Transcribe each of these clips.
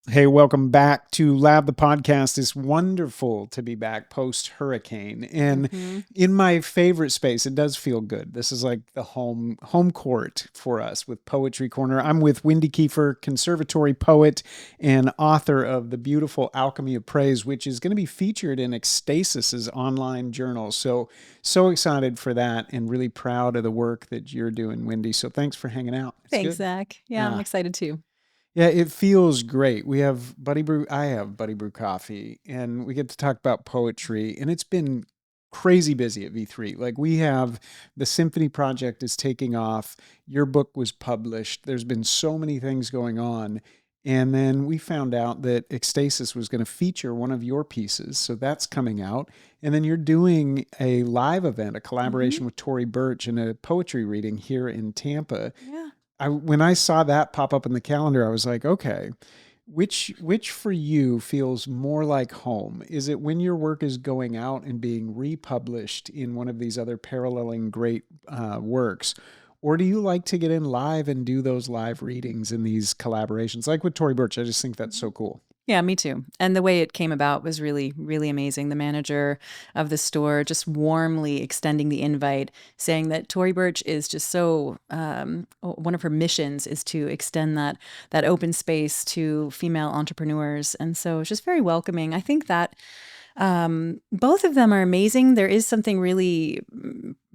Hey, welcome back to Lab the podcast. It's wonderful to be back post hurricane and hmm in my favorite space. It does feel good. This is like the home court for us with Poetry Corner. I'm with Wendy Kieffer, conservatory poet and author of the beautiful Alchemy of Praise, which is going to be featured in Ecstasis' online journal. So excited for that and really proud of the work that you're doing, Wendy. So thanks for hanging out. It's Thanks, good. Zach. Yeah, I'm Yeah. excited too. Yeah, it feels great. We have Buddy Brew. I have Buddy Brew coffee, and we get to talk about poetry. And it's been crazy busy at V3. Like we have the symphony project is taking off. Your book was published. There's been so many things going on. And then we found out that Ecstasis was going to feature one of your pieces. So that's coming out. And then you're doing a live event, a hmm collaboration with Tori Birch and a poetry reading here in Tampa. Yeah. When I saw that pop up in the calendar, I was like, okay, which for you feels more like home? Is it when your work is going out and being republished in one of these other paralleling great works? Or do you like to get in live and do those live readings in these collaborations? Like with Tory Burch, I just think that's so cool. Yeah, me too. And the way it came about was really, really amazing. The manager of the store just warmly extending the invite, saying that Tory Burch is just so one of her missions is to extend that open space to female entrepreneurs, and so it's just very welcoming. I think that both of them are amazing. There is something really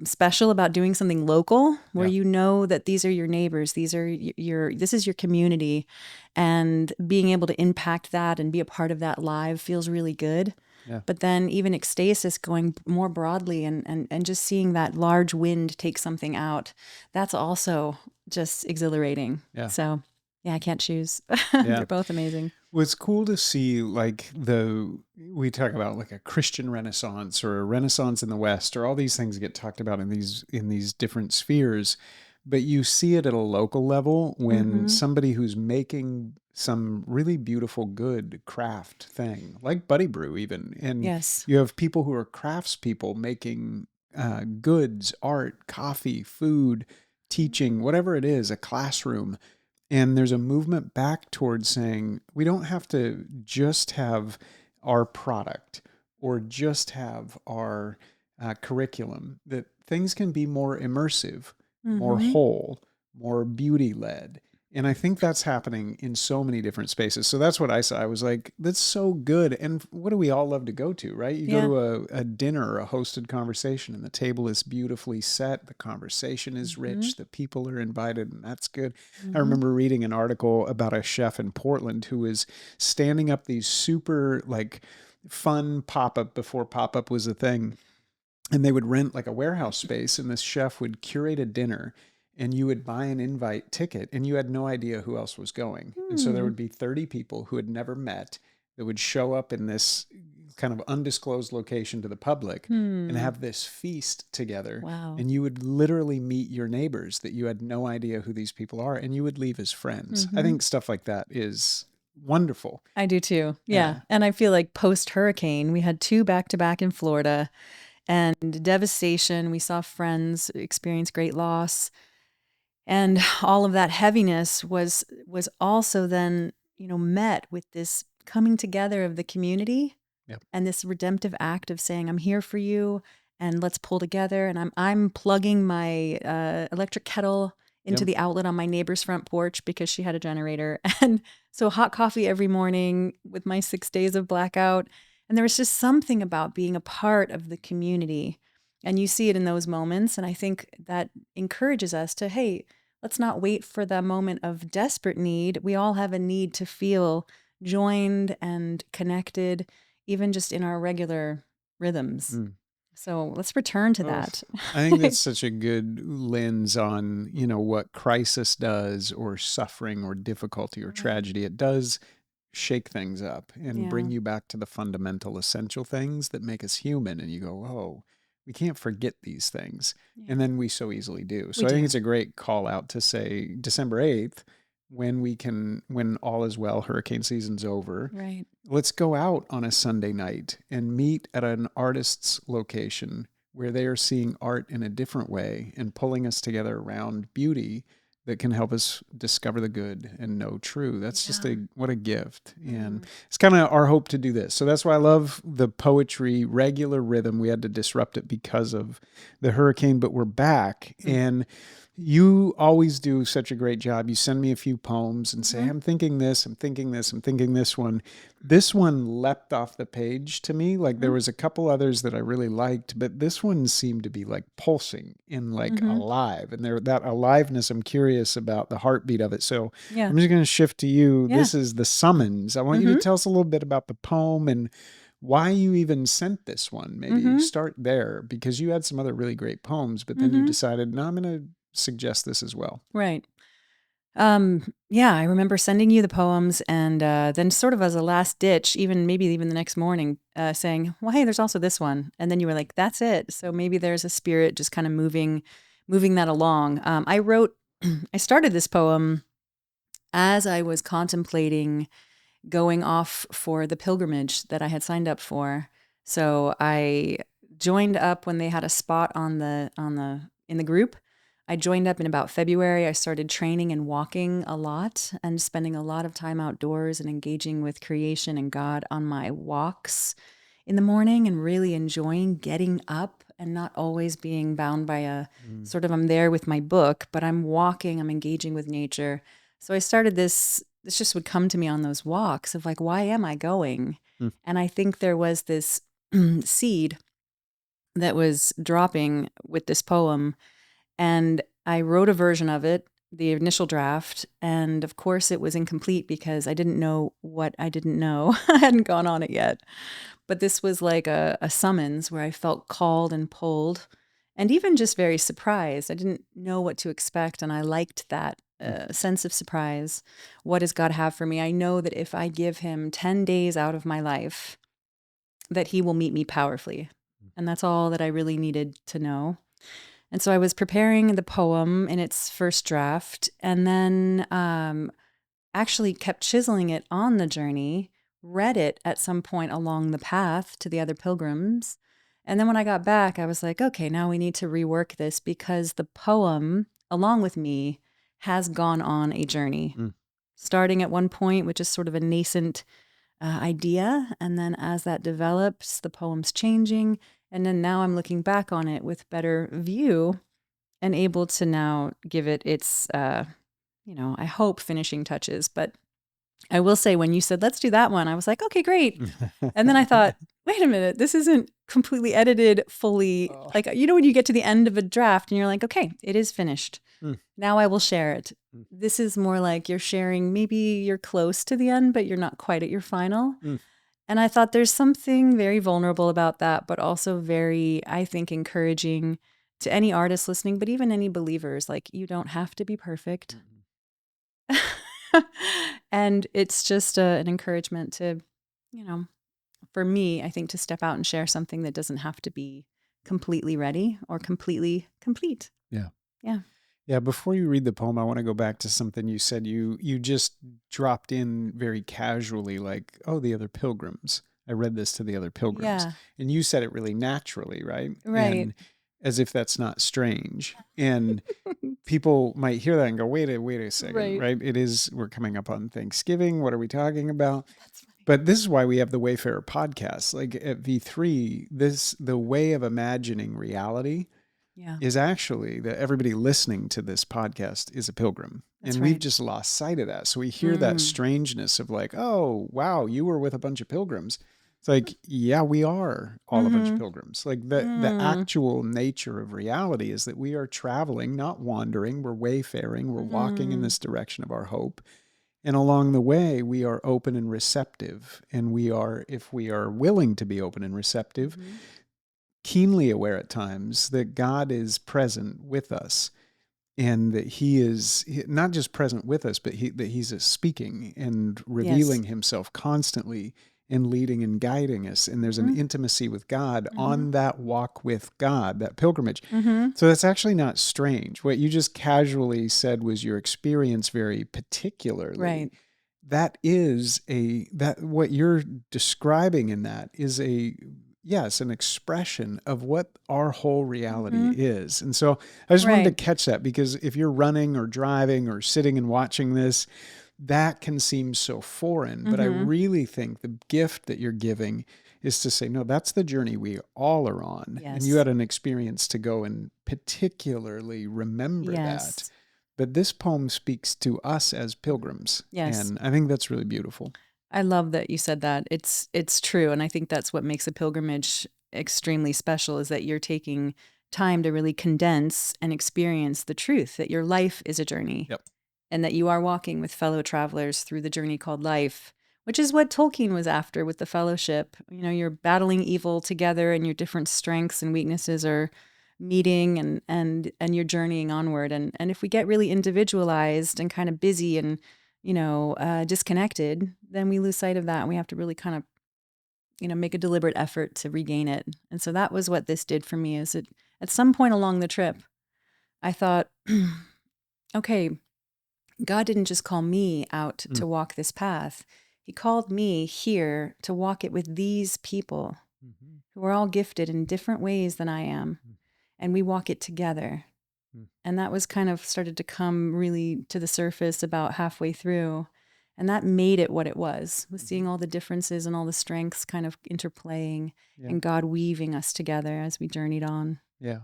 special about doing something local where Yeah. you know that these are your neighbors, this is your community, and being able to impact that and be a part of that live feels really good. Yeah. But then even ecstasis going more broadly and just seeing that large wind take something out, that's also just exhilarating. Yeah. So yeah, I can't choose. Yeah. They're both amazing. Well, it's cool to see like we talk about like a Christian Renaissance or a Renaissance in the West or all these things get talked about in these different spheres, but you see it at a local level when hmm somebody who's making some really beautiful good craft thing, like Buddy Brew even, and Yes. you have people who are craftspeople making goods, art, coffee, food, teaching, whatever it is, a classroom, and there's a movement back towards saying we don't have to just have our product or just have our curriculum, that things can be more immersive, more hmm whole, more beauty led. And I think that's happening in so many different spaces. So that's what I saw. I was like, that's so good. And what do we all love to go to, right? You go Yeah. to a dinner or a hosted conversation, and the table is beautifully set. The conversation is hmm rich. The people are invited, and that's good. I hmm remember reading an article about a chef in Portland who was standing up these super like fun pop up before pop up was a thing. And they would rent like a warehouse space, and this chef would curate a dinner, and you would buy an invite ticket, and you had no idea who else was going. And so there Hmm. would be 30 people who had never met that would show up in this kind of undisclosed location to the public and Hmm. have this feast together. Wow. And you would literally meet your neighbors that you had no idea who these people are, and you would leave as friends. I hmm think stuff like that is wonderful. I do too. Yeah. Yeah. And I feel like post hurricane, we had two back to back in Florida and devastation. We saw friends experience great loss. And all of that heaviness was also then, met with this coming together of the community Yep. and this redemptive act of saying, I'm here for you and let's pull together. And I'm plugging my electric kettle into Yep. the outlet on my neighbor's front porch because she had a generator. And so hot coffee every morning with my 6 days of blackout. And there was just something about being a part of the community. And you see it in those moments. And I think that encourages us to, hey, let's not wait for the moment of desperate need. We all have a need to feel joined and connected, even just in our regular rhythms. Mm. So let's return to Oh, that. I think that's such a good lens on, what crisis does or suffering or difficulty or Right. tragedy. It does shake things up and bring Yeah. you back to the fundamental essential things that make us human. And you go, oh, we can't forget these things. And Yeah. then we so easily do. We So I think do. it's a great call out to say December 8th, when all is well, hurricane season's over, Right. let's go out on a Sunday night and meet at an artist's location where they are seeing art in a different way and pulling us together around beauty that can help us discover the good and know true. That's just Yeah. what a gift. And Mm. it's kind of our hope to do this. So that's why I love the poetry regular rhythm. We had to disrupt it because of the hurricane, but we're back. Mm. And you always do such a great job. You send me a few poems and say, Mm-hmm. I'm thinking this, I'm thinking this, I'm thinking this one. This one leapt off the page to me. Like there Mm-hmm. was a couple others that I really liked, but this one seemed to be like pulsing and like Mm-hmm. alive. And there, that aliveness, I'm curious about the heartbeat of it. So Yeah. I'm just going to shift to you. Yeah. This is the summons. I want you to Mm-hmm. tell us a little bit about the poem and why you even sent this one. Maybe Mm-hmm. start there because you had some other really great poems, but then you Mm-hmm. decided, no, I'm going to suggest this as well. Right. Yeah, I remember sending you the poems and then sort of as a last ditch, maybe even the next morning, saying, well, hey, there's also this one. And then you were like, that's it. So maybe there's a spirit just kind of moving that along. I started this poem as I was contemplating going off for the pilgrimage that I had signed up for. So I joined up when they had a spot in the group. I joined up in about February. I started training and walking a lot and spending a lot of time outdoors and engaging with creation and God on my walks in the morning and really enjoying getting up and not always being bound by a sort of I'm there with my book, but I'm walking, I'm engaging with nature. So I started this just would come to me on those walks of like, why am I going? Mm. And I think there was this seed that was dropping with this poem. And I wrote a version of it, the initial draft. And of course, it was incomplete because I didn't know what I didn't know. I hadn't gone on it yet. But this was like a summons where I felt called and pulled and even just very surprised. I didn't know what to expect. And I liked that sense of surprise. What does God have for me? I know that if I give him 10 days out of my life, that he will meet me powerfully. And that's all that I really needed to know. And so I was preparing the poem in its first draft and then actually kept chiseling it on the journey, read it at some point along the path to the other pilgrims. And then when I got back, I was like, okay, now we need to rework this because the poem, along with me, has gone on a journey, starting at one point with just sort of a nascent idea. And then as that develops, the poem's changing. And then now I'm looking back on it with better view and able to now give it its, I hope finishing touches. But I will say when you said, let's do that one, I was like, okay, great. And then I thought, wait a minute, this isn't completely edited fully. Oh. Like, when you get to the end of a draft and you're like, okay, it is finished. Now I will share it. This is more like you're sharing, maybe you're close to the end, but you're not quite at your final. And I thought there's something very vulnerable about that, but also very, I think, encouraging to any artist listening, but even any believers. Like, you don't have to be perfect. And it's just an encouragement to, for me, I think to step out and share something that doesn't have to be completely ready or completely complete. Yeah. Yeah. Yeah, before you read the poem, I want to go back to something you said. You just dropped in very casually, like, "Oh, the other pilgrims." I read this to the other pilgrims, Yeah. and you said it really naturally, right? Right. And as if that's not strange. And people might hear that and go, "Wait a second, Right. right? It is. We're coming up on Thanksgiving. What are we talking about?" That's funny. But this is why we have the Wayfarer podcast. Like at V3, the way of imagining reality Yeah. is actually that everybody listening to this podcast is a pilgrim. That's And right. we've just lost sight of that. So we hear that strangeness of like, oh, wow, you were with a bunch of pilgrims. It's like, yeah, we are all a bunch of pilgrims. Like the actual nature of reality is that we are traveling, not wandering. We're wayfaring. We're walking in this direction of our hope. And along the way, we are open and receptive. And we are, if we are willing to be open and receptive, keenly aware at times that God is present with us and that he is not just present with us, but that he's speaking and revealing himself constantly and leading and guiding us. And there's an intimacy with God on that walk with God, that pilgrimage. So that's actually not strange. What you just casually said was your experience very particularly. Right. That is that what you're describing in that is yes, an expression of what our whole reality Mm-hmm. is. And so I just wanted Right. to catch that, because if you're running or driving or sitting and watching this, that can seem so foreign. But I Mm-hmm. really think the gift that you're giving is to say, no, that's the journey we all are on. And you Yes. had an experience to go and particularly remember that. Yes. But this poem speaks to us as pilgrims. Yes. And I think that's really beautiful. I love that you said that. It's true, and I think that's what makes a pilgrimage extremely special is that you're taking time to really condense and experience the truth that your life is a journey Yep. and that you are walking with fellow travelers through the journey called life, which is what Tolkien was after with the fellowship. You know, you're battling evil together and your different strengths and weaknesses are meeting and you're journeying onward. And if we get really individualized and kind of busy and, disconnected, then we lose sight of that. And we have to really kind of, make a deliberate effort to regain it. And so that was what this did for me is it at some point along the trip, I thought, okay, God didn't just call me out to Mm. walk this path. He called me here to walk it with these people Mm-hmm. who are all gifted in different ways than I am. And we walk it together. Mm. And that was kind of started to come really to the surface about halfway through. And that made it what it was seeing all the differences and all the strengths kind of interplaying Yeah. and God weaving us together as we journeyed on. Yeah.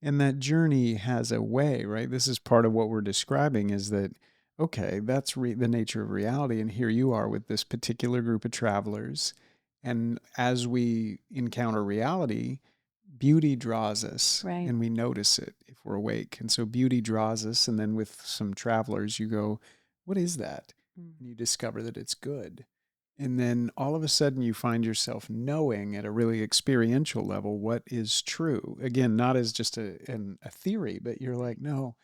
And that journey has a way, right? This is part of what we're describing is that, okay, that's the nature of reality. And here you are with this particular group of travelers. And as we encounter reality, beauty draws us Right. and we notice it if we're awake. And so beauty draws us. And then with some travelers, you go, what is that? And you discover that it's good. And then all of a sudden you find yourself knowing at a really experiential level what is true. Again, not as just a theory, but you're like, no,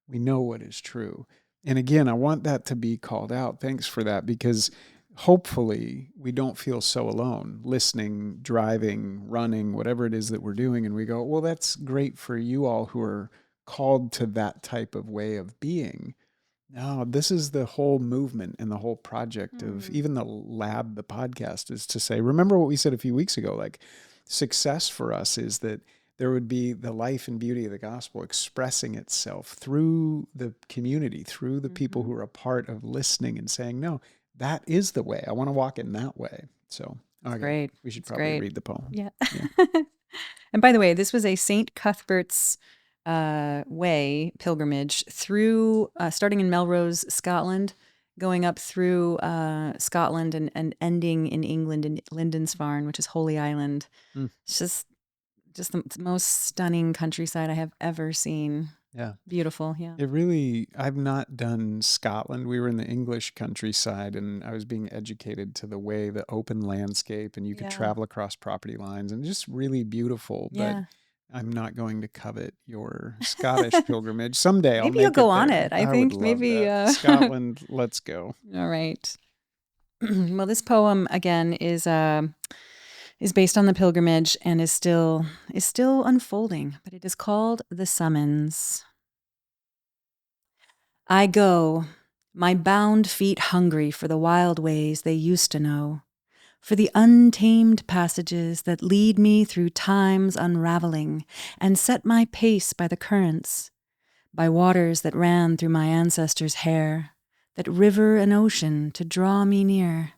we know what is true. And again, I want that to be called out. Thanks for that, because hopefully we don't feel so alone listening, driving, running, whatever it is that we're doing. And we go, well, that's great for you all who are called to that type of way of being. No, this is the whole movement and the whole project of even the lab, the podcast is to say, remember what we said a few weeks ago, like success for us is that there would be the life and beauty of the gospel expressing itself through the community, through the people who are a part of listening and saying, no, that is the way. I want to walk in that way. So, That's okay, great. we should That's probably great. read the poem. Yeah. Yeah. And by the way, this was a St. Cuthbert's Way pilgrimage through, starting in Melrose, Scotland, going up through Scotland and ending in England in Lindisfarne, which is Holy Island. Mm. It's just the most stunning countryside I have ever seen. Yeah. Beautiful. Yeah. It really, I've not done Scotland. We were in the English countryside and I was being educated to the way, the open landscape, and you could Yeah. travel across property lines and just really beautiful. But Yeah. I'm not going to covet your Scottish pilgrimage. Someday I'll Maybe you'll make go it on there. it. I I would think love maybe. that. Scotland, let's go. All right. Well, this poem again is based on the pilgrimage and is still unfolding, but it is called The Summons. I go, my bound feet hungry for the wild ways they used to know, for the untamed passages that lead me through time's unraveling and set my pace by the currents, by waters that ran through my ancestors' hair, that river and ocean to draw me near.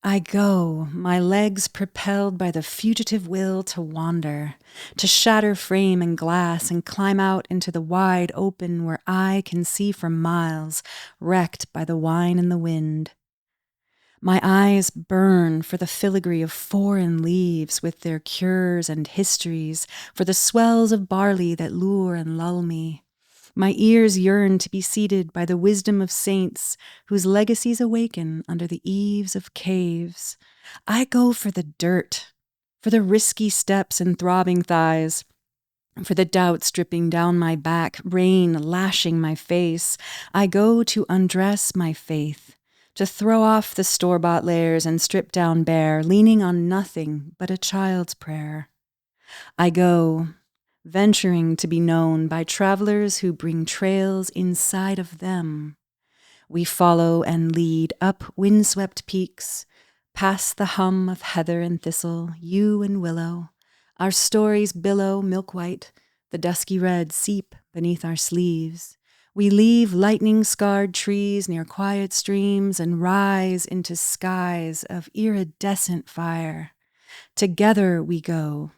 I go, my legs propelled by the fugitive will to wander, to shatter frame and glass and climb out into the wide open where I can see for miles, wrecked by the wine and the wind. My eyes burn for the filigree of foreign leaves with their cures and histories, for the swells of barley that lure and lull me. My ears yearn to be seated by the wisdom of saints whose legacies awaken under the eaves of caves. I go for the dirt, for the risky steps and throbbing thighs, for the doubts dripping down my back, rain lashing my face. I go to undress my faith, to throw off the store-bought layers and strip down bare, leaning on nothing but a child's prayer. I go, venturing to be known by travelers who bring trails inside of them. We follow and lead up windswept peaks, Past the hum of heather and thistle, yew and willow, our stories billow milk-white, the dusky red seep beneath our sleeves. We leave lightning-scarred trees near quiet streams and rise into skies of iridescent fire. Together we go,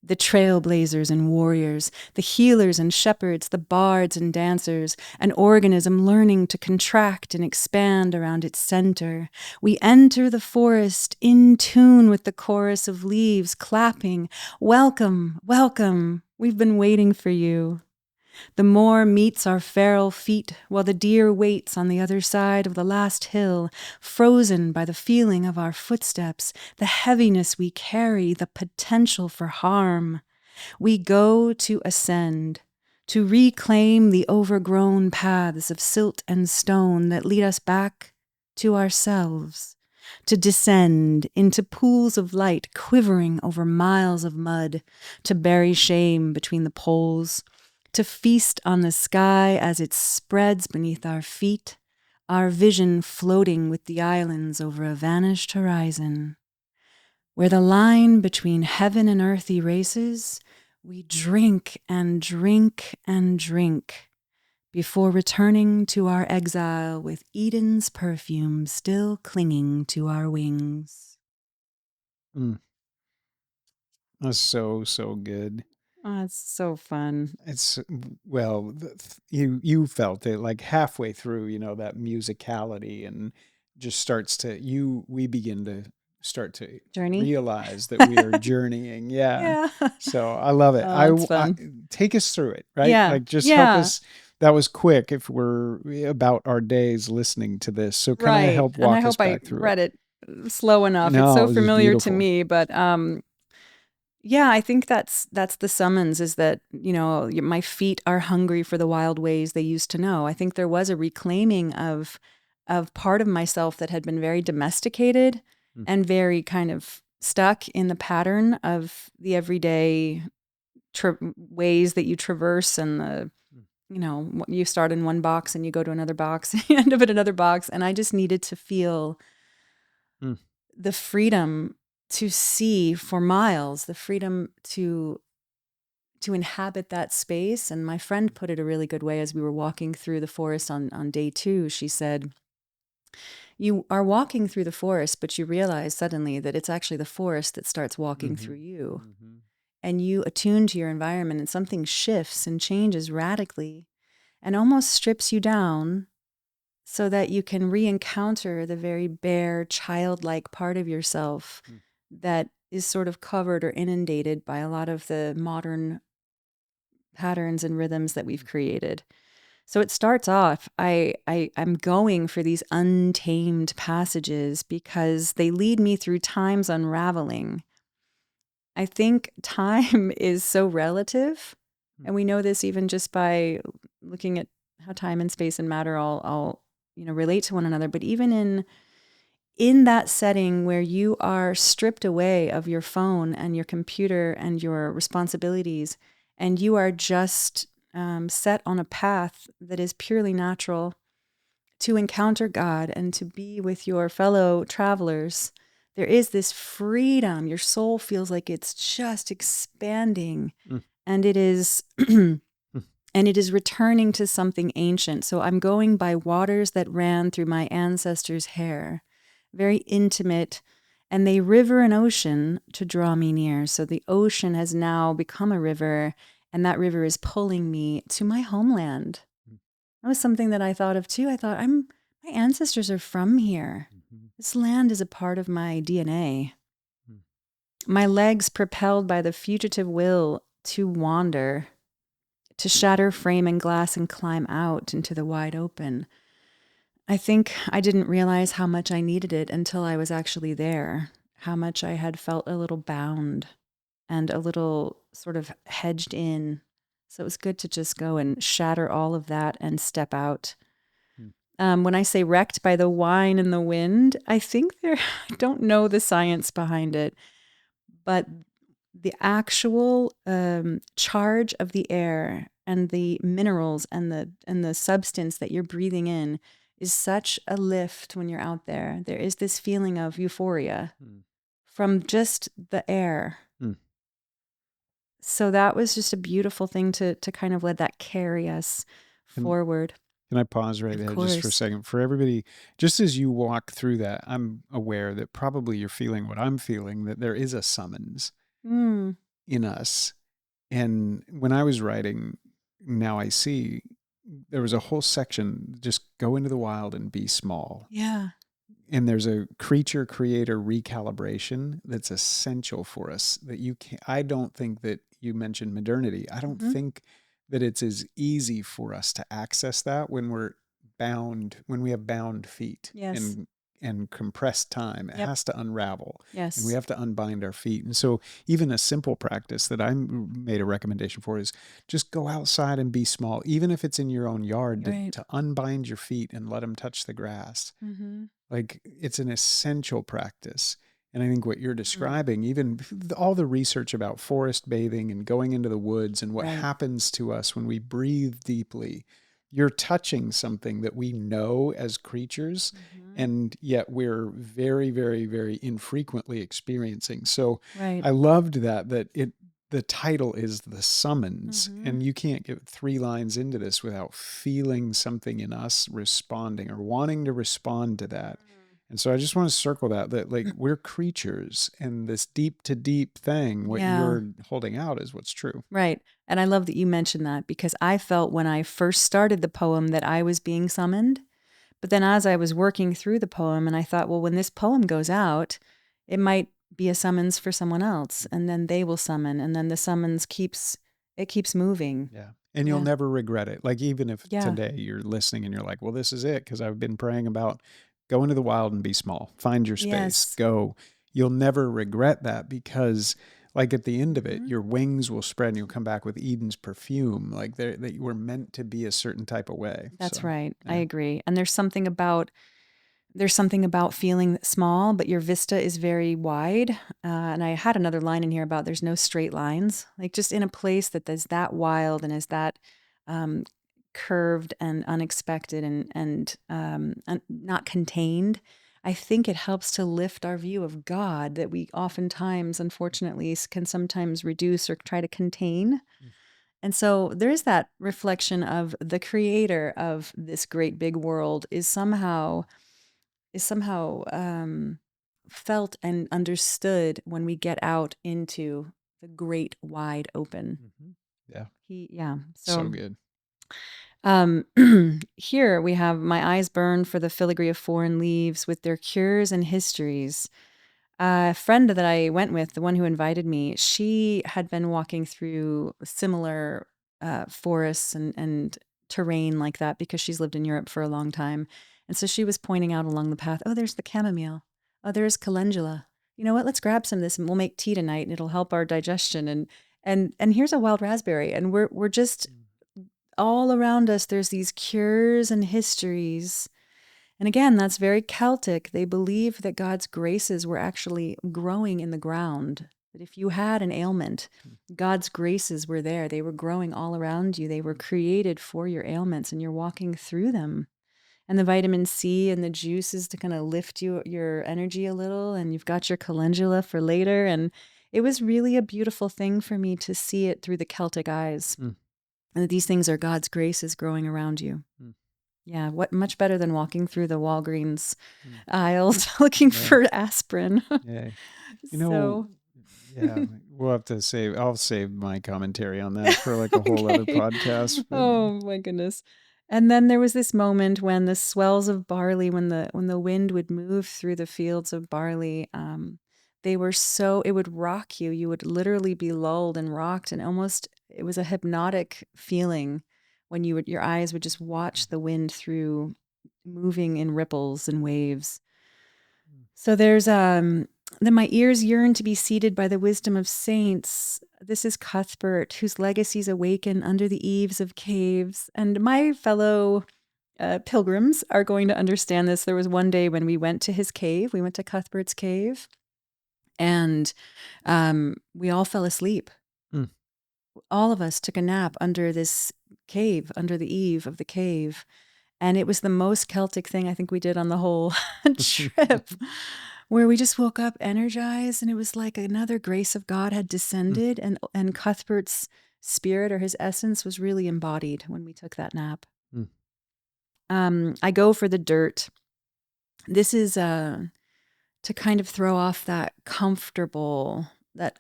the trailblazers and warriors, the healers and shepherds, the bards and dancers, an organism learning to contract and expand around its center. We enter the forest in tune with the chorus of leaves clapping, "Welcome, welcome, we've been waiting for you." The moor meets our feral feet while the deer waits on the other side of the last hill, frozen by the feeling of our footsteps, the heaviness we carry, the potential for harm. We go to ascend, to reclaim the overgrown paths of silt and stone that lead us back to ourselves, to descend into pools of light quivering over miles of mud, to bury shame between the poles, to feast on the sky as it spreads beneath our feet, our vision floating with the islands over a vanished horizon. Where the line between heaven and earth erases, we drink and drink and drink before returning to our exile with Eden's perfume still clinging to our wings. Mm, that's so, so good. Oh, it's so fun. It's well, you felt it like halfway through, that musicality and just starts to you we begin to start to Journey? realize that we are journeying. Yeah. Yeah. So I love it. Oh, it's I fun. take us through it, right? Yeah. Like just help Yeah. us. That was quick if we're about our days listening to this. So kind of Right. help And I walk us hope I back through it. read it slow enough. It's so No, this is familiar to beautiful. me, but yeah, I think that's the summons is that, my feet are hungry for the wild ways they used to know. I think there was a reclaiming of part of myself that had been very domesticated Mm, and very kind of stuck in the pattern of the everyday ways that you traverse and mm, you start in one box and you go to another box, you end up in another box. And I just needed to feel mm, the freedom to see for miles, the freedom to inhabit that space. And my friend put it a really good way as we were walking through the forest on day 2. She said, "You are walking through the forest, but you realize suddenly that it's actually the forest that starts walking mhm, through you. mhm, And you attune to your environment, and something shifts and changes radically and almost strips you down so that you can re-encounter the very bare, childlike part of yourself mm, that is sort of covered or inundated by a lot of the modern patterns and rhythms that we've created." So it starts off, I'm going for these untamed passages because they lead me through time's unraveling. I think time is so relative, mm, and we know this even just by looking at how time and space and matter all relate to one another. But even in that setting where you are stripped away of your phone and your computer and your responsibilities, and you are just set on a path that is purely natural to encounter God and to be with your fellow travelers, there is this freedom. Your soul feels like it's just expanding, mm, and it is mm, and it is returning to something ancient. So I'm going by waters that ran through my ancestors' hair, very intimate, and they river an ocean to draw me near. So the ocean has now become a river, and that river is pulling me to my homeland. mm, That was something that I thought of too. I thought, my ancestors are from here. mhm, This land is a part of my DNA. mm, My legs propelled by the fugitive will to wander, to shatter frame and glass and climb out into the wide open. I think I didn't realize how much I needed it until I was actually there, how much I had felt a little bound and a little sort of hedged in. So it was good to just go and shatter all of that and step out. mm, When I say wrecked by the wine and the wind, I think I don't know the science behind it, but the actual charge of the air and the minerals and the substance that you're breathing in is such a lift when you're out there. There is this feeling of euphoria Mm. from just the air. Mm. So that was just a beautiful thing to kind of let that carry us And forward. can I pause right Of there just for a course. second? For everybody, just as you walk through that, I'm aware that probably you're feeling what I'm feeling, that there is a summons Mm, in us. And when I was writing, Now I See, there was a whole section, just go into the wild and be small. yeah. And there's a creature creator recalibration that's essential for us that you can I don't think that you mentioned modernity. I don't Hmm. think that it's as easy for us to access that when we're bound, when we have bound feet Yes. and compressed time. It Yep. has to unravel and we Yes. have to unbind our feet. And so even a simple practice that I made a recommendation for is just go outside and be small, even if it's in your own yard, Right. to unbind your feet and let them touch the grass. Mm-hmm. Like it's an essential practice. And I think what you're Mm. describing, even all the research about forest bathing and going into the woods and what Right. happens to us when we breathe deeply, you're touching something that we know as creatures, Mm-hmm. and yet we're very, very, very infrequently experiencing. So Right. I loved that the title is The Summons, Mm-hmm. and you can't get 3 lines into this without feeling something in us responding or wanting to respond to that. And so I just want to circle that like we're creatures, and this deep to deep thing, what Yeah. you're holding out is what's true. Right. And I love that you mentioned that because I felt when I first started the poem that I was being summoned. But then as I was working through the poem, and I thought, well, when this poem goes out, it might be a summons for someone else, and then they will summon, and then the summons keeps moving. Yeah. And you'll Yeah. never regret it. Like, even if Yeah. today you're listening and you're like, well, this is it, because I've been praying about go into the wild and be small, find your space, Yes. go. You'll never regret that because, like, at the end of it, Hmm. your wings will spread and you'll come back with Eden's perfume. Like, that you were meant to be a certain type of way. That's So, right. I yeah. agree. And there's something about feeling small, but your vista is very wide. And I had another line in here about there's no straight lines. Like just in a place that is that wild and is that um, curved and unexpected and not contained. I think it helps to lift our view of God that we oftentimes, unfortunately, can sometimes reduce or try to contain. And so there is that reflection of the creator of this great big world is somehow felt and understood when we get out into the great wide open. Mm-hmm. Yeah. Yeah. So So good. um, here we have my eyes burn for the filigree of foreign leaves with their cures and histories. A friend that I went with, the one who invited me, she had been walking through similar forests and terrain like that because she's lived in Europe for a long time. And so she was pointing out along the path, oh, there's the chamomile. Oh, there's calendula. You know what? Let's grab some of this and we'll make tea tonight and it'll help our digestion. And here's a wild raspberry. And we're just all around us, there's these cures and histories. And again, that's very Celtic. They believe that God's graces were actually growing in the ground. That if you had an ailment, God's graces were there. They were growing all around you. They were created for your ailments, and you're walking through them. And the vitamin C and the juices to kind of lift your energy a little. And you've got your calendula for later. And it was really a beautiful thing for me to see it through the Celtic eyes. Mm. And that these things are God's graces growing around you. Mm. Yeah, what much better than walking through the Walgreens Mm. aisles looking Yeah. for aspirin. Yeah. You know, So, yeah, we'll have to save, I'll save my commentary on that for like a whole other okay. podcast. But Oh my goodness. And then there was this moment when the swells of barley, when the wind would move through the fields of barley, they were so it would rock you. You would literally be lulled and rocked, and almost it was a hypnotic feeling when your eyes would just watch the wind through moving in ripples and waves. So there's then my ears yearn to be seated by the wisdom of saints. This is Cuthbert, whose legacies awaken under the eaves of caves. And my fellow pilgrims are going to understand this. There was one day when we went to his cave. We went to Cuthbert's cave, and we all fell asleep. Mm. All of us took a nap under this cave, under the eave of the cave. And it was the most Celtic thing I think we did on the whole trip, where we just woke up energized, and it was like another grace of God had Mm, descended, and Cuthbert's spirit or his essence was really embodied when we took that nap. mm, I go for the dirt. This is to kind of throw off that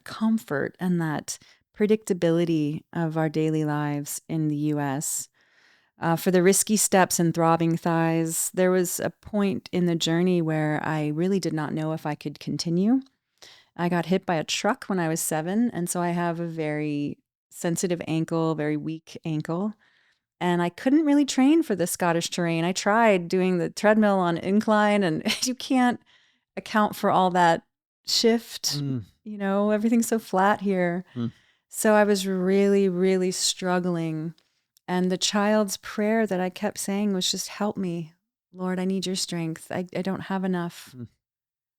comfort and that predictability of our daily lives in the US. For the risky steps and throbbing thighs, there was a point in the journey where I really did not know if I could continue. I got hit by a truck when I was 7, and so I have a very sensitive ankle, very weak ankle. And I couldn't really train for the Scottish terrain. I tried doing the treadmill on incline, and you can't account for all that shift. mm, Everything's so flat here. mm, So I was really, really struggling. And the child's prayer that I kept saying was just, help me. Lord, I need your strength. I don't have enough. mm,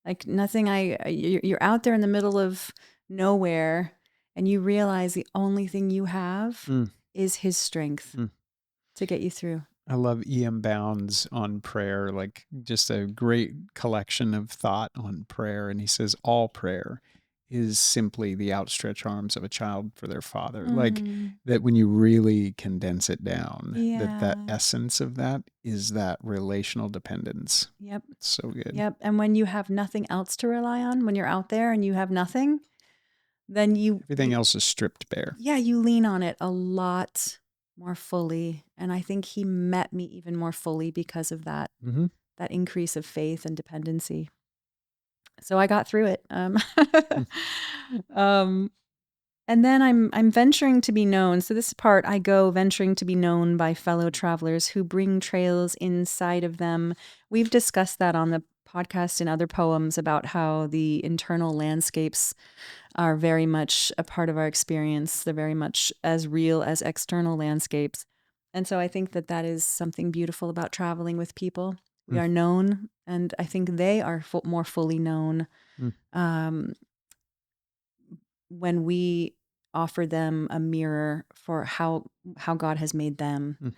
Like nothing, you're out there in the middle of nowhere, and you realize the only thing you have mm, is his strength mm. to get you through. I love E.M. Bounds on prayer, like just a great collection of thought on prayer. And he says, all prayer is simply the outstretched arms of a child for their father. Like Mm, that, when you really condense it down, that yeah. essence of that is that relational dependence. Yep. It's so good. Yep. And when you have nothing else to rely on, when you're out there and you have nothing, then Everything else is stripped bare. yeah, you lean on it a lot more fully. And I think he met me even more fully because of Mm-hmm. that increase of faith and dependency. So I got through it. Um, and then I'm venturing to be known. So this part, I go venturing to be known by fellow travelers who bring trails inside of them. We've discussed that on the podcast in other poems about how the internal landscapes are very much a part of our experience. They're very much as real as external landscapes. And so I think that is something beautiful about traveling with people. We Mm, are known, and I think they are more fully known mm, um, when we offer them a mirror for how God has made them. mm.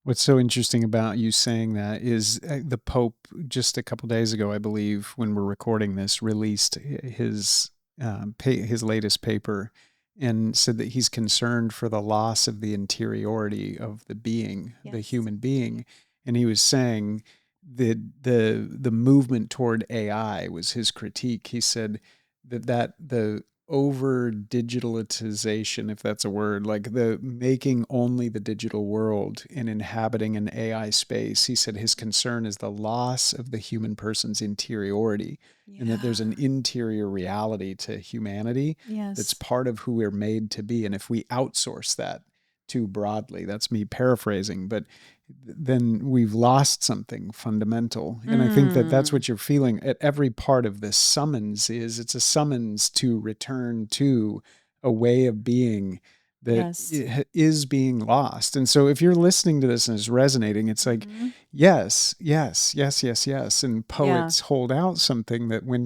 What's so interesting about you saying that is the Pope just a couple days ago, I believe, when we're recording this, released his latest paper and said that he's concerned for the loss of the interiority of the being, the Yes. human being, and he was saying the movement toward AI was his critique. He said that the over digitalization, if that's a word, like the making only the digital world and inhabiting an AI space. He said his concern is the loss of the human person's interiority, and that there's an Yeah. interior reality to humanity that's Yes. part of who we're made to be. And if we outsource that too broadly, that's me paraphrasing, but then we've lost something fundamental. And I think that that's Mm. what you're feeling at every part of this summons. Is it's a summons to return to a way of being that Yes. is being lost. And so if you're listening to this and it's resonating, it's like, Mm-hmm. yes, yes, yes, yes, yes. And Yeah. poets hold out something that when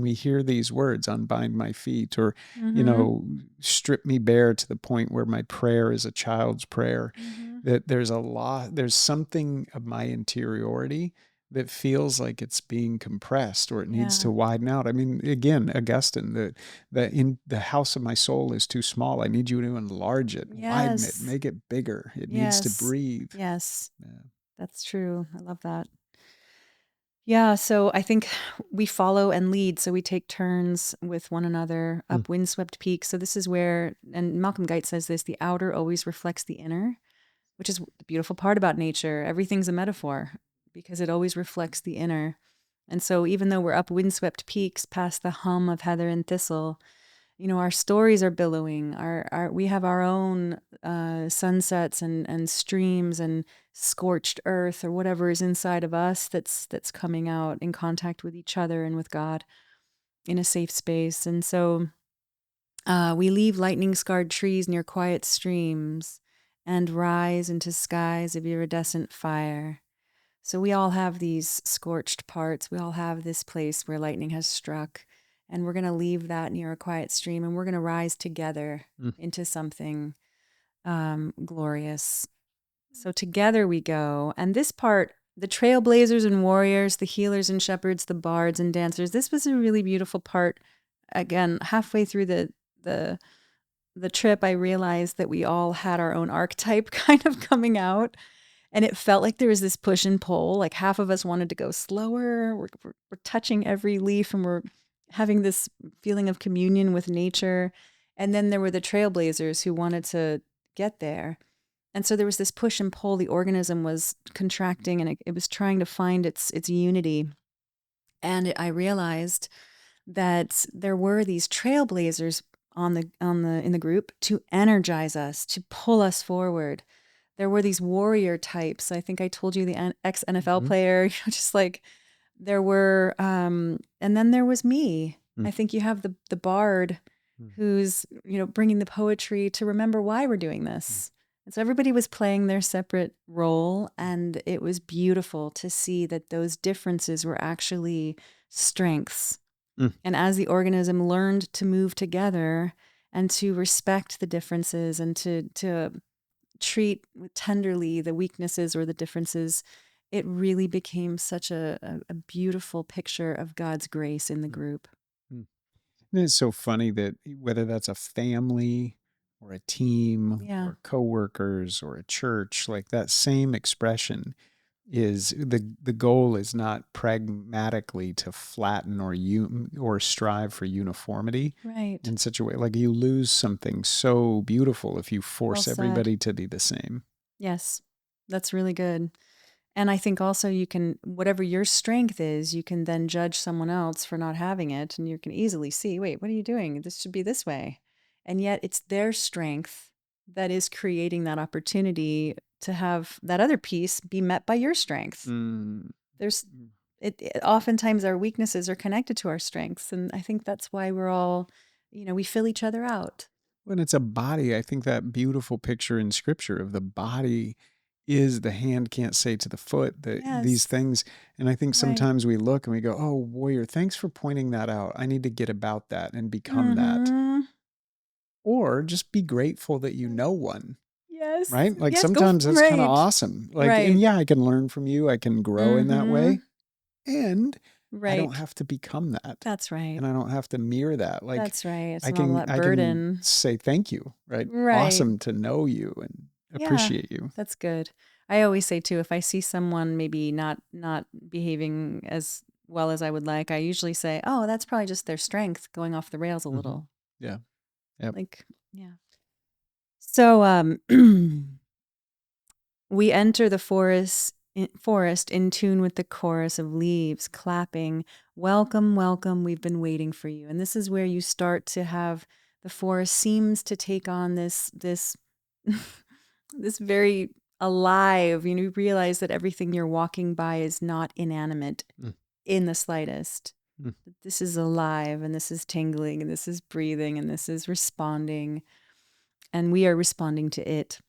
we hear these words, unbind my feet, or, Mm-hmm. strip me bare to the point where my prayer is a child's prayer, Mm-hmm. that there's something of my interiority that feels like it's being compressed or it needs Yeah. to widen out. I mean, again, Augustine, the house of my soul is too small. I need you to enlarge it, widen it, Yes. make it bigger. It needs to Yes. breathe. Yes. Yeah. That's true. I love that. Yeah, so I think we follow and lead. So we take turns with one another Mm, up windswept peaks. So this is where, and Malcolm Guite says this, the outer always reflects the inner, which is the beautiful part about nature. Everything's a metaphor because it always reflects the inner. And so even though we're up windswept peaks past the hum of heather and thistle, our stories are billowing. We have our own sunsets and streams and scorched earth or whatever is inside of us that's coming out in contact with each other and with God in a safe space. And so we leave lightning scarred trees near quiet streams and rise into skies of iridescent fire. So we all have these scorched parts. We all have this place where lightning has struck. And we're going to leave that near a quiet stream and we're going to rise together mm, into something glorious. So together we go. And this part, the trailblazers and warriors, the healers and shepherds, the bards and dancers, this was a really beautiful part. Again, halfway through the the trip, I realized that we all had our own archetype kind of coming out. And it felt like there was this push and pull. Like half of us wanted to go slower. We're touching every leaf and we're having this feeling of communion with nature. And then there were the trailblazers who wanted to get there. And so there was this push and pull. The organism was contracting and it was trying to find its unity. And I realized that there were these trailblazers in the group to energize us, to pull us forward. There were these warrior types. I think I told you the ex NFL Mm-hmm. player, just like there were, and then there was me. Mm. I think you have the bard who's, bringing the poetry to remember why we're doing this. And so everybody was playing their separate role, and it was beautiful to see that those differences were actually strengths. Mm. And as the organism learned to move together and to respect the differences and to treat tenderly the weaknesses or the differences, it really became such a beautiful picture of God's grace in the group. Mm. And it's so funny that whether that's a family or a team Yeah, or coworkers or a church, like that same expression is the goal is not pragmatically to flatten or strive for uniformity right. in such a way like you lose something so beautiful if you Well force said. everybody to be the same. Yes, that's really good. And I think also you can, whatever your strength is, you can then judge someone else for not having it. And you can easily see, wait, what are you doing? This should be this way. And yet it's their strength that is creating that opportunity to have that other piece be met by your strength. Mm. There's, oftentimes our weaknesses are connected to our strengths. And I think that's why we're all, we fill each other out. When it's a body, I think that beautiful picture in scripture of the body is the hand can't say to the foot that these Yes, things. And I think right. sometimes we look and we go, oh, warrior, thanks for pointing that out. I need to get about that and become that. Mm-hmm. Or just be grateful that you know one, Yes. right? Like Yes, sometimes that's kind of right. awesome. Like, and Right. yeah, I can learn from you. I can grow in that Mm-hmm. way. And I don't Right. have to become that. That's right. And I don't have to mirror that. Like That's right. It's I not all can that I can burden. say thank you, right? Right. Awesome to know you and Yeah. appreciate you. That's good. I always say too, if I see someone maybe not behaving as well as I would like, I usually say, "Oh, that's probably just their strength going off the rails a Hmm. little." Yeah. Yep. Like, yeah. So, we enter the forest in tune with the chorus of leaves clapping, "Welcome, welcome, we've been waiting for you." And this is where you start to have the forest seems to take on this this very alive, you realize that everything you're walking by is not inanimate Mm. in the slightest. Mm. This is alive and this is tingling and this is breathing and this is responding and we are responding to it.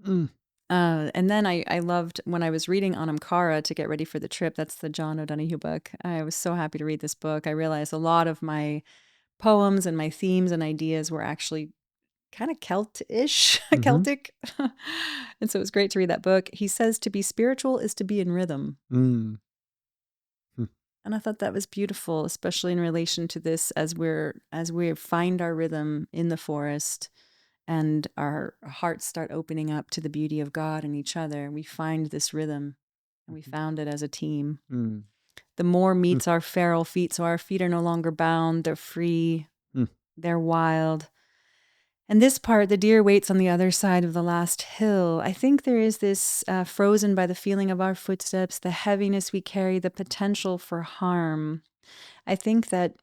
Mm. And then I loved when I was reading Anam Cara to get ready for the trip. That's the John O'Donohue book. I was so happy to read this book. I realized a lot of my poems and my themes and ideas were actually kind of Celtish, Mm-hmm. Celtic. And so it was great to read that book. He says to be spiritual is to be in rhythm. Mm. Mm. And I thought that was beautiful, especially in relation to this as we find our rhythm in the forest and our hearts start opening up to the beauty of God and each other. We find this rhythm and we found it as a team. Mm. The moor Mm. meets our feral feet, so our feet are no longer bound. They're free, Mm. they're wild. And this part, the deer waits on the other side of the last hill. I think there is this frozen by the feeling of our footsteps, the heaviness we carry, the potential for harm. I think that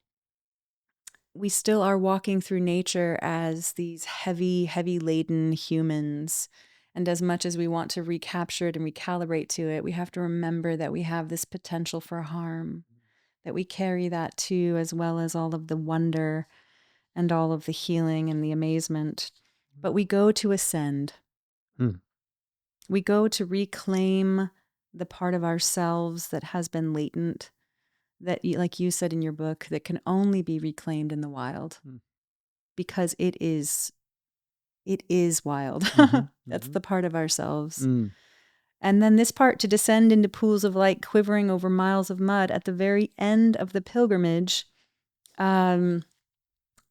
we still are walking through nature as these heavy, heavy laden humans. And as much as we want to recapture it and recalibrate to it, we have to remember that we have this potential for harm, that we carry that too, as well as all of the wonder and all of the healing and the amazement. But we go to ascend. Mm. We go to reclaim the part of ourselves that has been latent, that, like you said in your book, that can only be reclaimed in the wild Mm. because it is It is wild. Mm-hmm. That's Mm-hmm. the part of ourselves. Mm. And then this part, to descend into pools of light quivering over miles of mud at the very end of the pilgrimage. When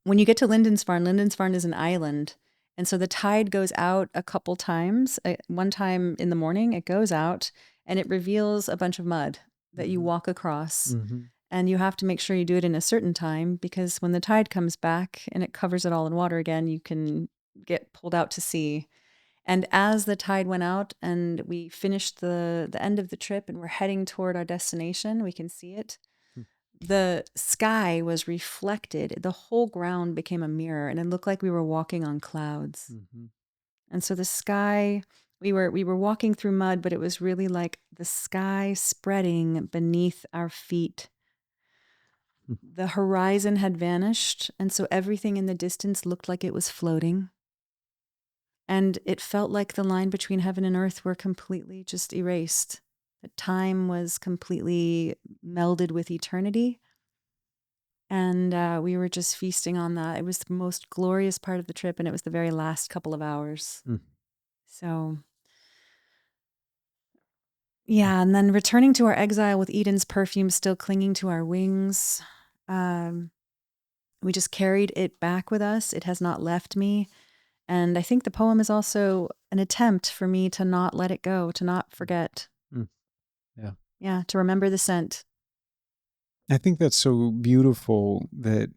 you get to Lindisfarne is an island. And so the tide goes out a couple times. One time in the morning, it goes out and it reveals a bunch of mud that you Mm-hmm. walk across. Mm-hmm. And you have to make sure you do it in a certain time, because when the tide comes back and it covers it all in water again, you can get pulled out to sea. And as the tide went out and we finished the end of the trip and we're heading toward our destination, we can see it. The sky was reflected. The whole ground became a mirror and it looked like we were walking on clouds. Mm-hmm. And so the sky, we were walking through mud, but it was really like the sky spreading beneath our feet. The horizon had vanished, and so everything in the distance looked like it was floating. And it felt like the line between heaven and earth were completely just erased. That time was completely melded with eternity. And we were just feasting on that. It was the most glorious part of the trip, and it was the very last couple of hours. Mm. So, yeah. And then returning to our exile with Eden's perfume still clinging to our wings, we just carried it back with us. It has not left me. And I think the poem is also an attempt for me to not let it go, to not forget. Mm. Yeah. Yeah, to remember the scent. I think that's so beautiful that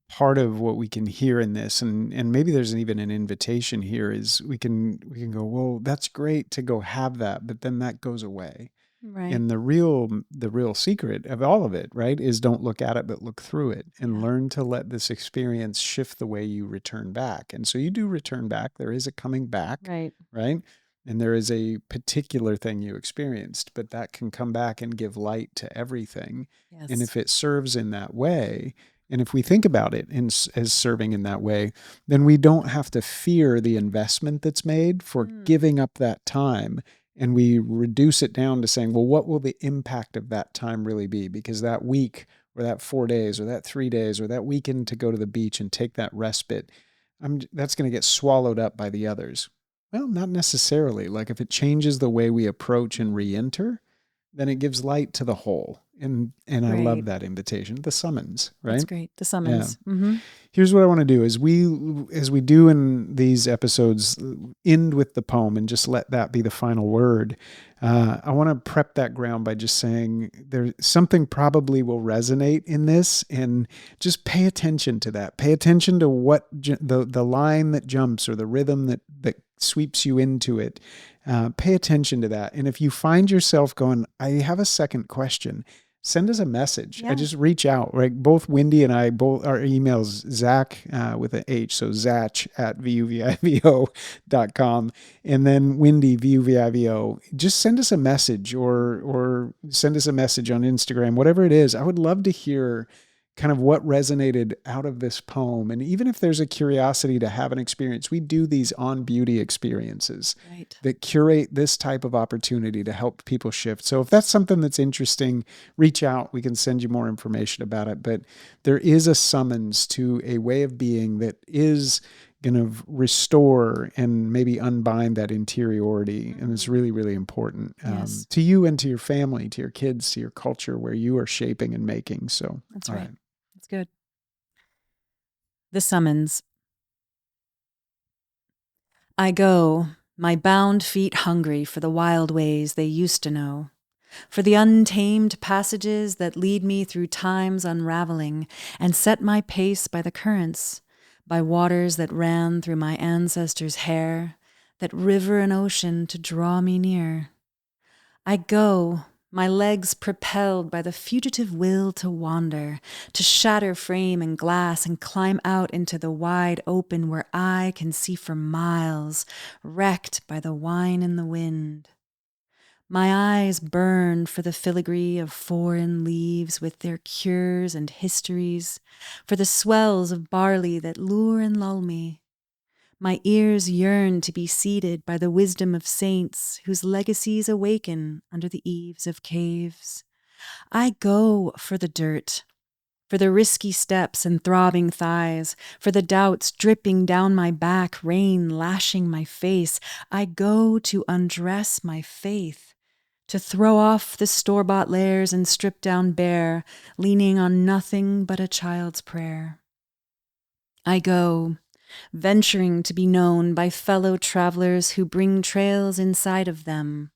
part of what we can hear in this, and maybe there's even an invitation here, is we can go, well, that's great to go have that, but then that goes away. Right. And the real secret of all of it, right, is don't look at it, but look through it and Yeah. learn to let this experience shift the way you return back. And so you do return back. There is a coming back, Right. right? And there is a particular thing you experienced, but that can come back and give light to everything. And Yes. if it serves in that way, and if we think about it as serving in that way, then we don't have to fear the investment that's made for giving up that time, and we reduce it down to saying, well, what will the impact of that time really be? Because that week or that 4 days or that 3 days or that weekend to go to the beach and take that respite, that's going to get swallowed up by the others. Well, not necessarily. Like if it changes the way we approach and re-enter, then it gives light to the whole. And I love Right. that invitation, the summons, That's right? great. The Yeah. summons. Mm-hmm. Here's what I want to do is as we do in these episodes, end with the poem and just let that be the final word. I want to prep that ground by just saying there's something probably will resonate in this, and just pay attention to that. Pay attention to what the line that jumps or the rhythm that sweeps you into it. Pay attention to that. And if you find yourself going, I have a second question, send us a message. Yeah. I just reach out, right? Both Wendy and I, both our emails, Zach with an H, so Zach at vuvivo.com, and then Wendy, vuvivo. Just send us a message or send us a message on Instagram, whatever it is. I would love to hear kind of what resonated out of this poem. And even if there's a curiosity to have an experience, we do these on beauty experiences Right. that curate this type of opportunity to help people shift. So if that's something that's interesting, reach out. We can send you more information about it. But there is a summons to a way of being that is going to restore and maybe unbind that interiority. And it's really, really important Yes. to you and to your family, to your kids, to your culture where you are shaping and making. So That's all right. That's good. The summons. I go, my bound feet hungry for the wild ways they used to know, for the untamed passages that lead me through time's unraveling and set my pace by the currents, by waters that ran through my ancestors' hair, that river and ocean to draw me near. I go, my legs propelled by the fugitive will to wander, to shatter frame and glass and climb out into the wide open where I can see for miles, wrecked by the wine and the wind. My eyes burn for the filigree of foreign leaves with their cures and histories, for the swells of barley that lure and lull me. My ears yearn to be seated by the wisdom of saints whose legacies awaken under the eaves of caves. I go for the dirt, for the risky steps and throbbing thighs, for the doubts dripping down my back, rain lashing my face. I go to undress my faith, to throw off the store-bought layers and strip down bare, leaning on nothing but a child's prayer. I go, venturing to be known by fellow travelers who bring trails inside of them.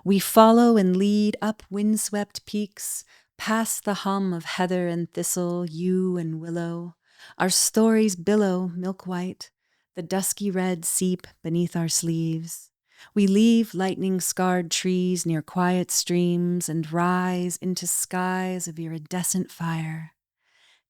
We follow and lead up windswept peaks, past the hum of heather and thistle, yew and willow. Our stories billow milk-white, the dusky red seep beneath our sleeves. We leave lightning-scarred trees near quiet streams and rise into skies of iridescent fire.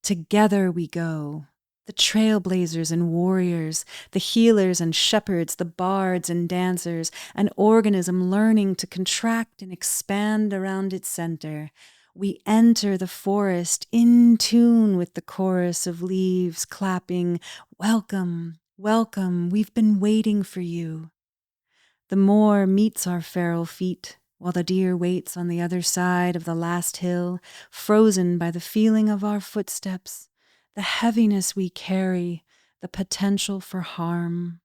Together we go, the trailblazers and warriors, the healers and shepherds, the bards and dancers, an organism learning to contract and expand around its center. We enter the forest in tune with the chorus of leaves clapping, "Welcome, welcome, we've been waiting for you." The moor meets our feral feet, while the deer waits on the other side of the last hill, frozen by the feeling of our footsteps, the heaviness we carry, the potential for harm.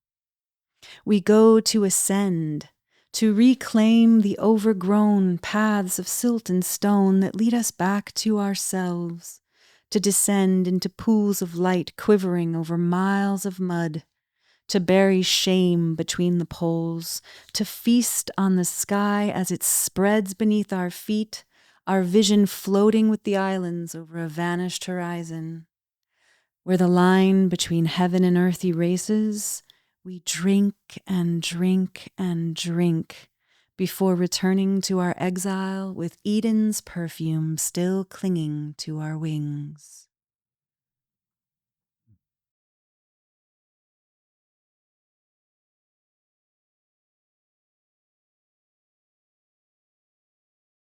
We go to ascend, to reclaim the overgrown paths of silt and stone that lead us back to ourselves, to descend into pools of light quivering over miles of mud, to bury shame between the poles, to feast on the sky as it spreads beneath our feet, our vision floating with the islands over a vanished horizon. Where the line between heaven and earth erases, we drink and drink and drink before returning to our exile with Eden's perfume still clinging to our wings.